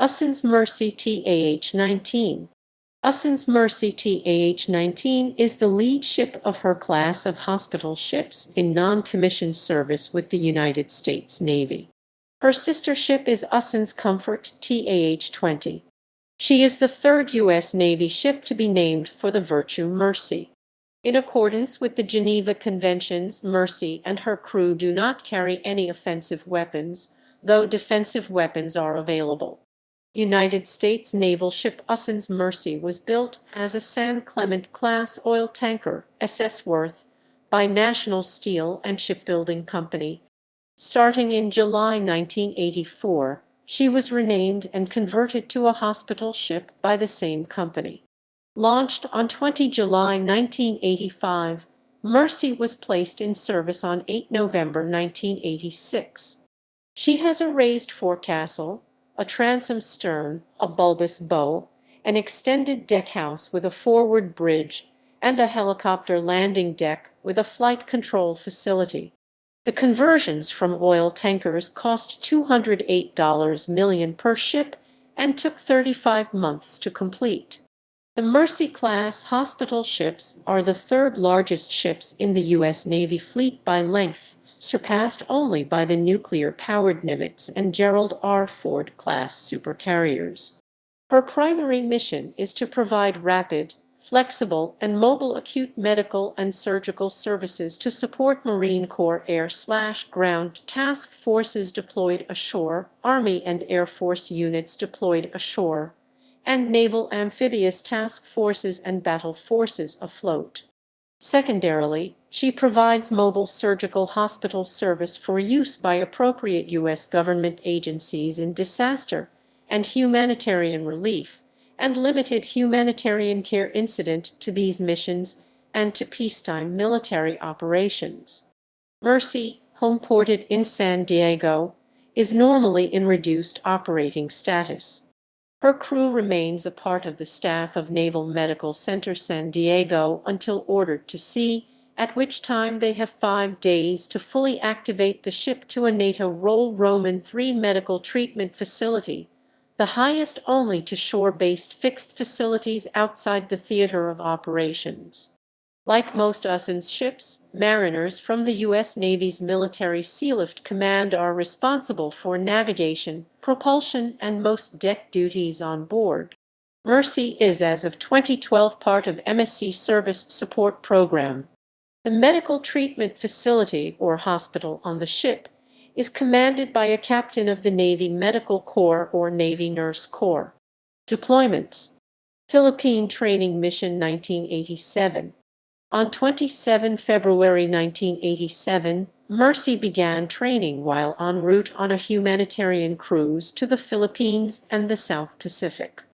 USNS Mercy T-AH-19. USNS Mercy T-AH-19 is the lead ship of her class of hospital ships in non-commissioned service with the United States Navy. Her sister ship is USNS Comfort T-AH-20. She is the third U.S. Navy ship to be named for the virtue Mercy. In accordance with the Geneva Conventions, Mercy and her crew do not carry any offensive weapons, though defensive weapons are available. United States Naval Ship USNS Mercy was built as a San Clemente-class oil tanker, SS Worth, by National Steel and Shipbuilding Company. Starting in July 1984, she was renamed and converted to a hospital ship by the same company. Launched on 20 July 1985, Mercy was placed in service on 8 November 1986. She has a raised forecastle, a transom stern, a bulbous bow, an extended deckhouse with a forward bridge, and a helicopter landing deck with a flight control facility. The conversions from oil tankers cost $208 million per ship and took 35 months to complete. The Mercy-class hospital ships are the third largest ships in the U.S. Navy fleet by length, surpassed only by the nuclear-powered Nimitz and Gerald R. Ford-class supercarriers. Her primary mission is to provide rapid, flexible, and mobile acute medical and surgical services to support Marine Corps air/ground task forces deployed ashore, Army and Air Force units deployed ashore, and naval amphibious task forces and battle forces afloat. Secondarily, she provides mobile surgical hospital service for use by appropriate U.S. government agencies in disaster and humanitarian relief, and limited humanitarian care incident to these missions and to peacetime military operations. Mercy, homeported in San Diego, is normally in reduced operating status. Her crew remains a part of the staff of Naval Medical Center San Diego until ordered to sea, at which time they have 5 days to fully activate the ship to a NATO Roll Roman III medical treatment facility, the highest only to shore-based fixed facilities outside the theater of operations. Like most USNS ships, mariners from the U.S. Navy's Military Sealift Command are responsible for navigation, propulsion, and most deck duties on board. Mercy is, as of 2012, part of MSC Service Support Program. The medical treatment facility, or hospital, on the ship is commanded by a captain of the Navy Medical Corps or Navy Nurse Corps. Deployments: Philippine Training Mission 1987. On 27 February 1987, Mercy began training while en route on a humanitarian cruise to the Philippines and the South Pacific.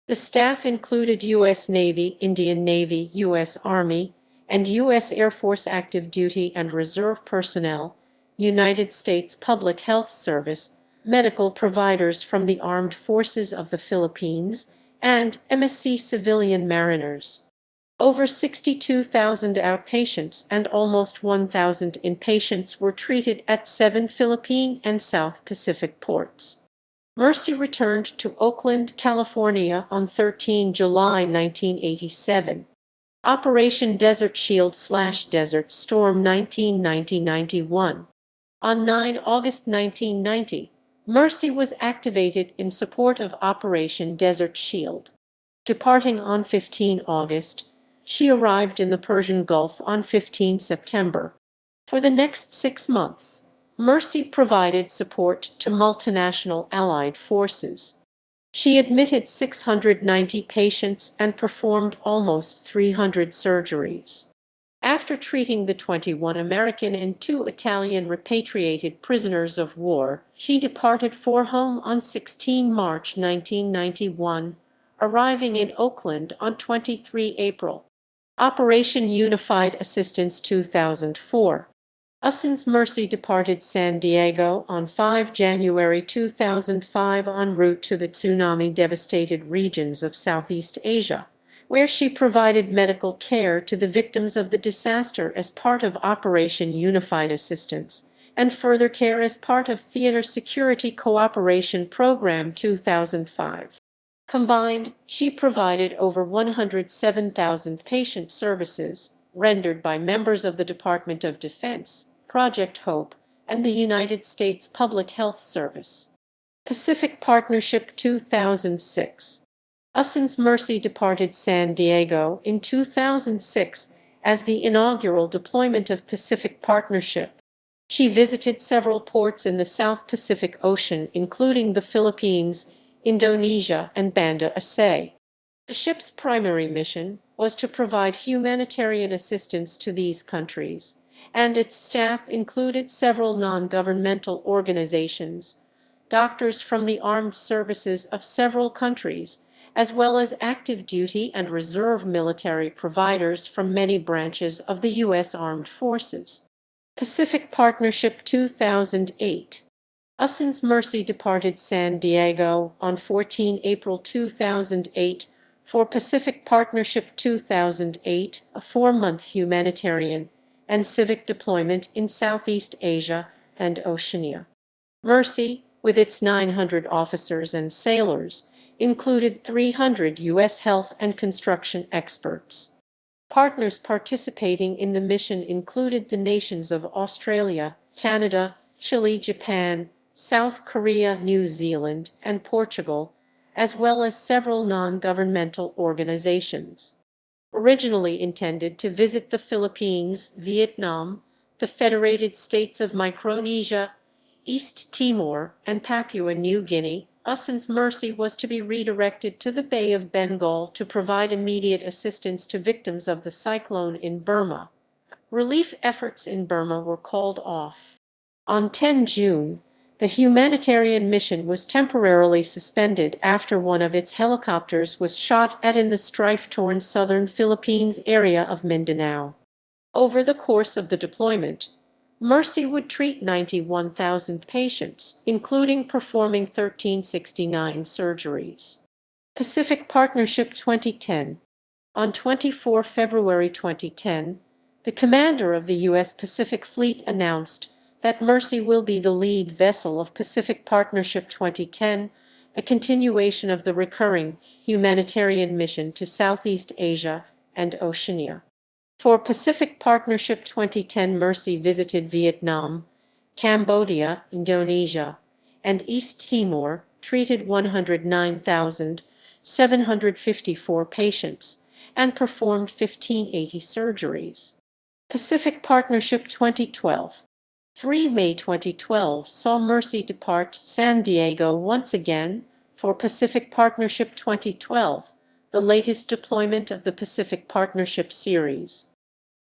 The staff included U.S. Navy, Indian Navy, U.S. Army, and U.S. Air Force active duty and reserve personnel, United States Public Health Service, medical providers from the Armed Forces of the Philippines, and MSC civilian mariners. Over 62,000 outpatients and almost 1,000 inpatients were treated at 7 Philippine and South Pacific ports. Mercy returned to Oakland, California on 13 July 1987. Operation Desert Shield/Desert Storm 1990-91. On 9 August 1990, Mercy was activated in support of Operation Desert Shield. Departing on 15 August, she arrived in the Persian Gulf on 15 September. For the next 6 months, Mercy provided support to multinational allied forces. She admitted 690 patients and performed almost 300 surgeries. After treating the 21 American and 2 Italian repatriated prisoners of war, she departed for home on 16 March 1991, arriving in Oakland on 23 April. Operation Unified Assistance 2004. USNS Mercy departed San Diego on 5 January 2005 en route to the tsunami-devastated regions of Southeast Asia, where she provided medical care to the victims of the disaster as part of Operation Unified Assistance, and further care as part of Theater Security Cooperation Program 2005. Combined, she provided over 107,000 patient services, rendered by members of the Department of Defense, Project Hope, and the United States Public Health Service. Pacific Partnership 2006. USNS Mercy departed San Diego in 2006 as the inaugural deployment of Pacific Partnership. She visited several ports in the South Pacific Ocean, including the Philippines, Indonesia, and Banda Aceh. The ship's primary mission was to provide humanitarian assistance to these countries, and its staff included several non-governmental organizations, doctors from the armed services of several countries, as well as active duty and reserve military providers from many branches of the U.S. Armed Forces. Pacific Partnership 2008. USNS Mercy departed San Diego on 14 April 2008 for Pacific Partnership 2008, a 4-month humanitarian and civic deployment in Southeast Asia and Oceania. Mercy, with its 900 officers and sailors, included 300 U.S. health and construction experts. Partners participating in the mission included the nations of Australia, Canada, Chile, Japan, South Korea, New Zealand, and Portugal, as well as several non-governmental organizations. Originally intended to visit the Philippines, Vietnam, the Federated States of Micronesia, East Timor, and Papua New Guinea, USNS Mercy was to be redirected to the Bay of Bengal to provide immediate assistance to victims of the cyclone in Burma. Relief efforts in Burma were called off. On 10 June, the humanitarian mission was temporarily suspended after one of its helicopters was shot at in the strife-torn southern Philippines area of Mindanao. Over the course of the deployment, Mercy would treat 91,000 patients, including performing 1,369 surgeries. Pacific Partnership 2010. On 24 February 2010, the commander of the U.S. Pacific Fleet announced that Mercy will be the lead vessel of Pacific Partnership 2010, a continuation of the recurring humanitarian mission to Southeast Asia and Oceania. For Pacific Partnership 2010, Mercy visited Vietnam, Cambodia, Indonesia, and East Timor, treated 109,754 patients, and performed 1,580 surgeries. Pacific Partnership 2012. 3 May 2012 saw Mercy depart San Diego once again for Pacific Partnership 2012, the latest deployment of the Pacific Partnership series.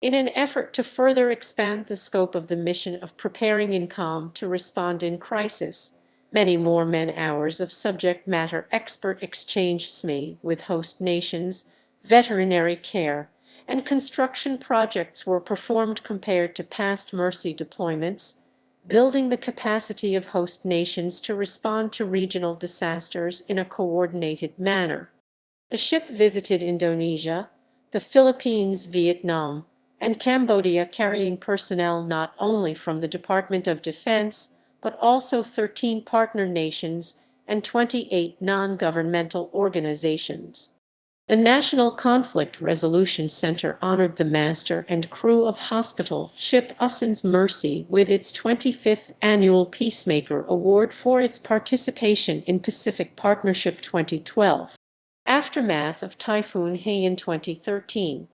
In an effort to further expand the scope of the mission of preparing in calm to respond in crisis, many more man-hours of subject matter expert exchange SME with host nations, veterinary care, and construction projects were performed compared to past Mercy deployments, building the capacity of host nations to respond to regional disasters in a coordinated manner. The ship visited Indonesia, the Philippines, Vietnam, and Cambodia, carrying personnel not only from the Department of Defense, but also 13 partner nations and 28 non-governmental organizations. The National Conflict Resolution Center honored the master and crew of hospital ship USNS Mercy with its 25th Annual Peacemaker Award for its participation in Pacific Partnership 2012. Aftermath of Typhoon Haiyan 2013.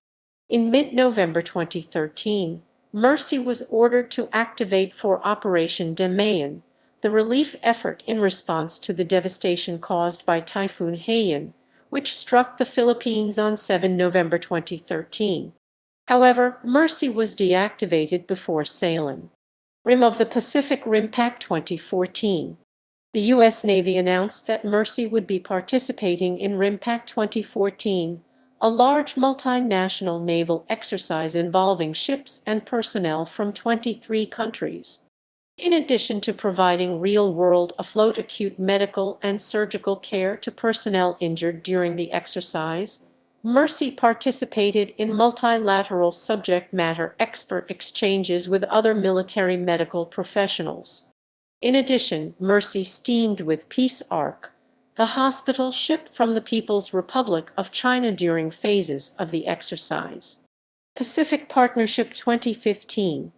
In mid-November 2013, Mercy was ordered to activate for Operation Damayan, the relief effort in response to the devastation caused by Typhoon Haiyan, which struck the Philippines on 7 November 2013. However, Mercy was deactivated before sailing. Rim of the Pacific RIMPAC 2014. The U.S. Navy announced that Mercy would be participating in RIMPAC 2014, a large multinational naval exercise involving ships and personnel from 23 countries. In addition to providing real-world afloat acute medical and surgical care to personnel injured during the exercise, Mercy participated in multilateral subject matter expert exchanges with other military medical professionals. In addition, Mercy steamed with Peace Ark, the hospital ship from the People's Republic of China during phases of the exercise. Pacific Partnership 2015.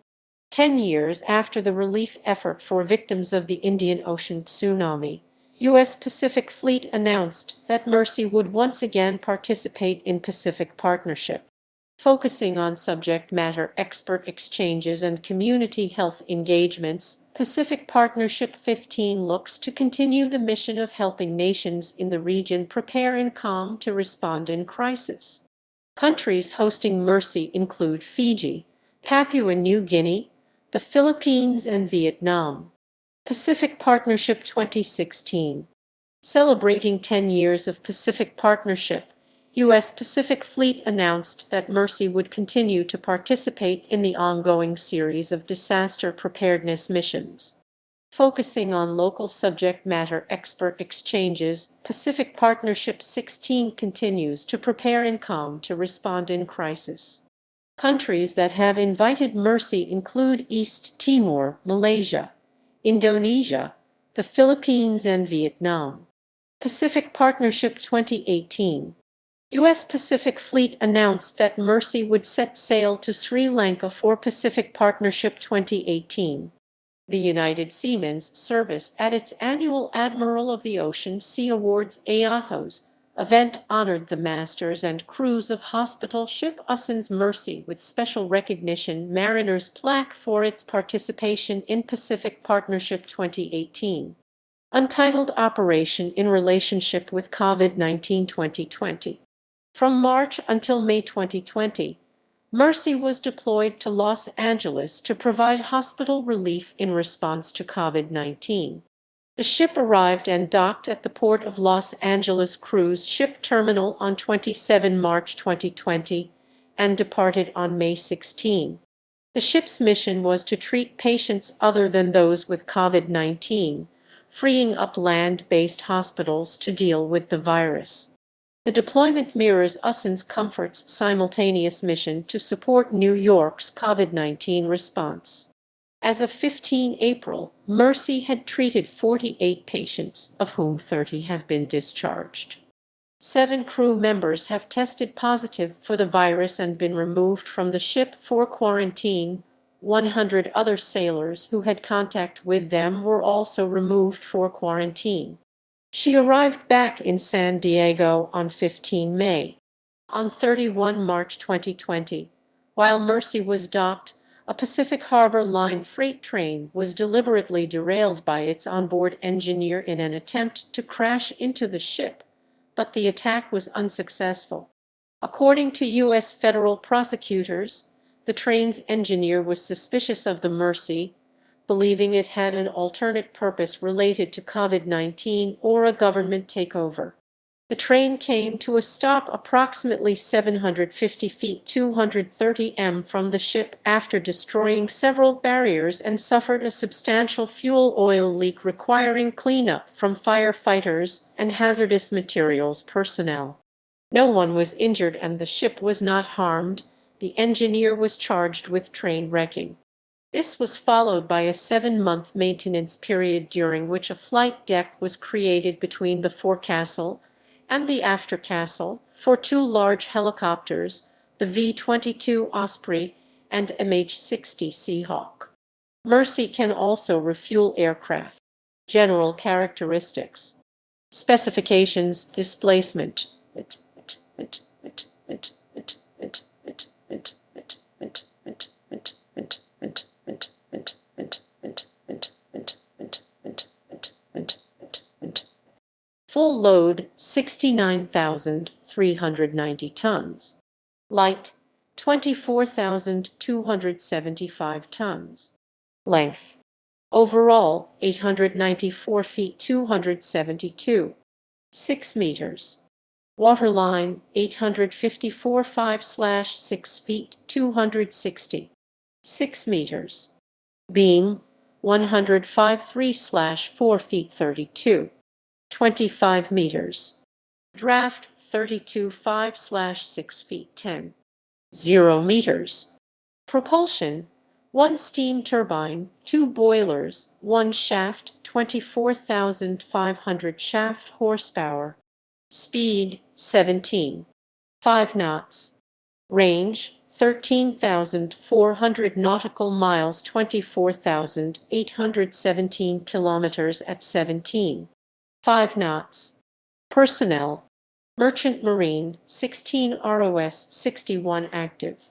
10 years after the relief effort for victims of the Indian Ocean tsunami, U.S. Pacific Fleet announced that Mercy would once again participate in Pacific Partnership, focusing on subject matter expert exchanges and community health engagements. Pacific Partnership 15 looks to continue the mission of helping nations in the region prepare and calm to respond in crisis. Countries hosting Mercy include Fiji, Papua New Guinea, the Philippines, and Vietnam. Pacific Partnership 2016. Celebrating 10 years of Pacific Partnership, U.S. Pacific Fleet announced that Mercy would continue to participate in the ongoing series of disaster preparedness missions. Focusing on local subject matter expert exchanges, Pacific Partnership 16 continues to prepare and calm to respond in crisis. Countries that have invited Mercy include East Timor, Malaysia, Indonesia, the Philippines, and Vietnam. Pacific Partnership 2018. U.S. Pacific Fleet announced that Mercy would set sail to Sri Lanka for Pacific Partnership 2018. The United Seamen's Service at its annual Admiral of the Ocean Sea Awards (AAHOS) event honored the masters and crews of hospital ship USNS Mercy with special recognition Mariner's plaque for its participation in Pacific Partnership 2018. Untitled Operation in Relationship with COVID-19 2020. From March until May 2020, Mercy was deployed to Los Angeles to provide hospital relief in response to COVID-19. The ship arrived and docked at the Port of Los Angeles Cruise Ship Terminal on 27 March 2020 and departed on May 16. The ship's mission was to treat patients other than those with COVID-19, freeing up land-based hospitals to deal with the virus. The deployment mirrors USNS Comfort's simultaneous mission to support New York's COVID-19 response. As of 15 April, Mercy had treated 48 patients, of whom 30 have been discharged. 7 crew members have tested positive for the virus and been removed from the ship for quarantine. 100 other sailors who had contact with them were also removed for quarantine. She arrived back in San Diego on 15 May. On 31 March 2020, while Mercy was docked, a Pacific Harbor Line freight train was deliberately derailed by its onboard engineer in an attempt to crash into the ship, but the attack was unsuccessful. According to U.S. federal prosecutors, the train's engineer was suspicious of the Mercy, believing it had an alternate purpose related to COVID-19 or a government takeover. The train came to a stop approximately 750 feet 230 m from the ship after destroying several barriers and suffered a substantial fuel oil leak requiring cleanup from firefighters and hazardous materials personnel. No one was injured and the ship was not harmed. The engineer was charged with train wrecking. This was followed by a 7-month maintenance period during which a flight deck was created between the forecastle and the aftercastle for 2 large helicopters, the V-22 Osprey and MH-60 Seahawk. Mercy can also refuel aircraft. General characteristics. Specifications: displacement. Full load 69,390 tons. Light 24,275 tons. Length overall 894 feet 272. 6 meters. Waterline 854.5/6 feet 260. 6 meters. Beam 153/4 feet 32. 25 meters. Draft 32.5/6 feet 10. 0 meters. Propulsion: 1 steam turbine, 2 boilers, 1 shaft, 24,500 shaft horsepower. Speed 17.5 knots. Range 13,400 nautical miles, 24,817 kilometers at 17.5 knots. Personnel: Merchant Marine 16 ROS 61 active.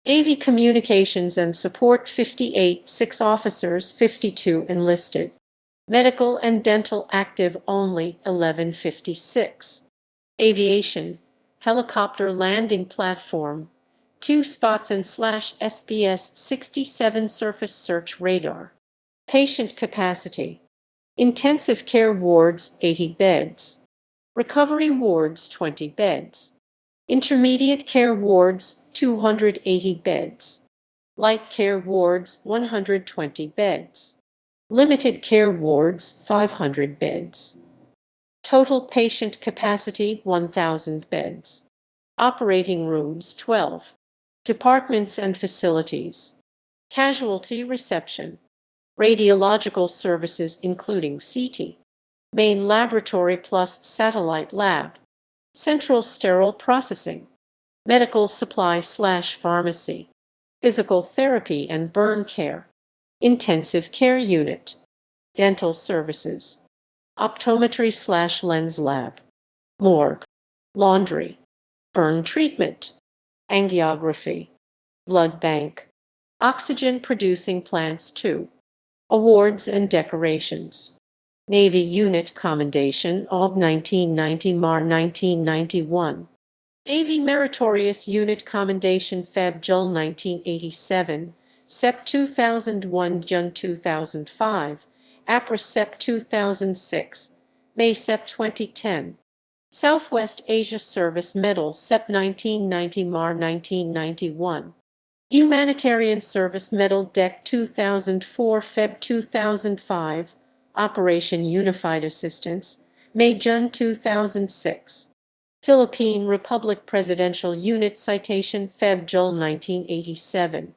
Navy Communications and Support 58 6 officers 52 enlisted. Medical and Dental active only 1156. Aviation: Helicopter landing platform, 2 spots and /SBS 67 surface search radar. Patient capacity: intensive care wards 80 beds. Recovery wards 20 beds. Intermediate care wards 280 beds. Light care wards 120 beds. Limited care wards 500 beds. Total patient capacity 1,000 beds. Operating rooms 12. Departments and facilities. Casualty reception. Radiological services including CT. Main laboratory plus satellite lab. Central sterile processing. Medical supply/pharmacy. Physical therapy and burn care. Intensive care unit. Dental services. Optometry/lens lab. Morgue. Laundry. Burn treatment. Angiography. Blood bank. Oxygen producing plants 2. Awards and decorations. Navy Unit Commendation of 1990 Mar 1991. Navy Meritorious Unit Commendation Feb Jul 1987, Sep 2001 Jun 2005, Apris Sep 2006, May Sep 2010. Southwest Asia Service Medal Sep 1990 Mar 1991. Humanitarian Service Medal Dec 2004 Feb 2005, Operation Unified Assistance, May-Jun 2006. Philippine Republic Presidential Unit Citation Feb Jul 1987.